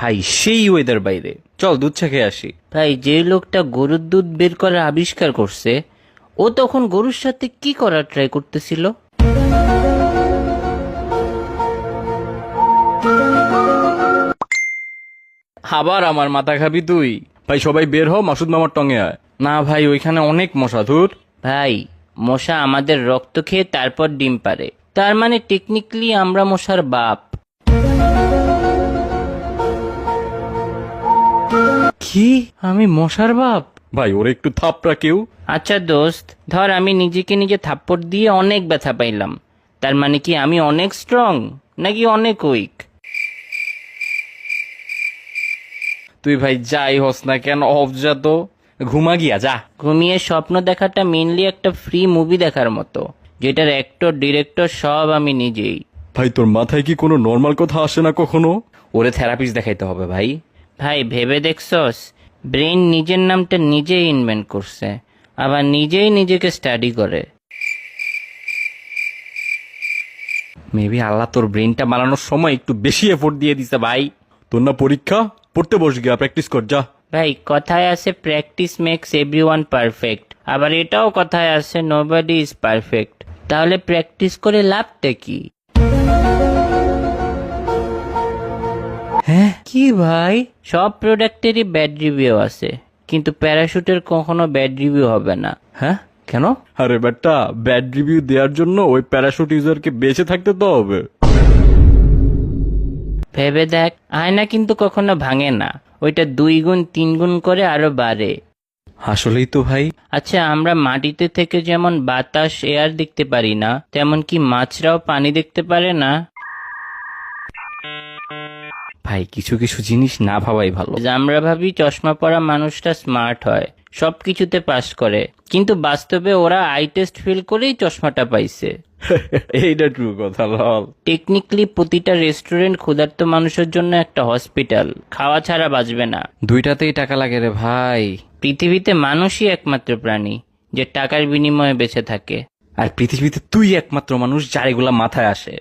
ভাই সেই ওয়েদার বাইরে, চল দুধ চা খেয়ে আসি। ভাই যে লোকটা গরুর দুধ বের করার আবিষ্কার করছে ও তখন গরুর সাথে কি করার ট্রাই করতেছিল? আবার আমার মাথা খাবি তুই? ভাই সবাই বের হ, মাসুদ মামার টঙে আয়। না ভাই, ওইখানে অনেক মশা। ধুর। ভাই মশা আমাদের রক্ত খেয়ে তারপর ডিম পারে, তার মানে টেকনিক্যালি আমরা মশার বাপ। কি? আমি মশার বাপ? ভাই ওরে একটু থাপড়া কেউ। আচ্ছা দোস্ত, ধর আমি নিজেকে নিজে থাপ্পড় দিয়ে অনেক ব্যথা পাইলাম, তার মানে কি আমি অনেক স্ট্রং নাকি অনেক উইক? তুই ভাই যাই হস না কেন, অফ যা তো, ঘুমা গিয়া যা। ঘুমিয়ে স্বপ্ন দেখাটা মেইনলি একটা ফ্রি মুভি দেখার মতো, যেটার অ্যাক্টর ডিরেক্টর সব আমি নিজেই। ভাই তোর মাথায় কি কোনো নর্মাল কথা আসে না কখনো? ওরে থেরাপিস্ট দেখাইতে হবে ভাই। ভাই ভেবে দেখছস, ব্রেন নিজের নামটা নিজেই ইনভেন্ট করছে, আবার নিজেই নিজেকে স্টাডি করে। মেবি আল্লাহ তোর ব্রেনটা বানানোর সময় একটু বেশি এফোর্ট দিয়ে দিছে ভাই। তোর না পরীক্ষা, পড়তে বস গিয়া, প্র্যাকটিস কর যা। ভাই কথায় আছে প্র্যাকটিস মেক্স এভরিওয়ান পারফেক্ট, আবার এটাও কথায় আছে নোবডি ইজ পারফেক্ট। তাহলে প্র্যাকটিস করে লাভটা কি? হ্যাঁ কি ভাই, সব প্রোডাক্টেরই ব্যাড রিভিউ আছে, কিন্তু প্যারাশুটের কখনো ব্যাড রিভিউ হবে না। হ্যাঁ কেন? আরে বেটা, ব্যাড রিভিউ দেওয়ার জন্য ওই প্যারাশুট ইউজারকে বেঁচে থাকতে তো হবে। ভেবে দেখ, আয়না কিন্তু কখনো ভাঙে না, ওইটা 2 গুণ 3 গুণ করে আরো বাড়ে। আসলেই তো ভাই। আচ্ছা, আমরা মাটিতে থেকে যেমন বাতাস এয়ার দেখতে পারি না, তেমন কি মাছরাও পানি দেখতে পারে না? ভাই কিছু কিছু জিনিস না ভাবাই ভালো। আমরা ভাবি চশমা পরা মানুষটা স্মার্ট হয়, সবকিছুতে পাস করে, কিন্তু বাস্তবে ওরা আই টেস্ট ফেল করেই চশমাটা পাইছে। এইটা ট্রু কথা লল। টেকনিক্যালি প্রতিটা রেস্টুরেন্ট ক্ষুধার্ত মানুষের জন্য একটা হসপিটাল, খাওয়া ছাড়া বাঁচবে না। দুইটাতেই টাকা লাগে রে ভাই। পৃথিবীতে মানুষই একমাত্র প্রাণী যে টাকার বিনিময়ে বেঁচে থাকে। আর পৃথিবীতে তুই একমাত্র মানুষ যার এগুলা মাথায় আসে।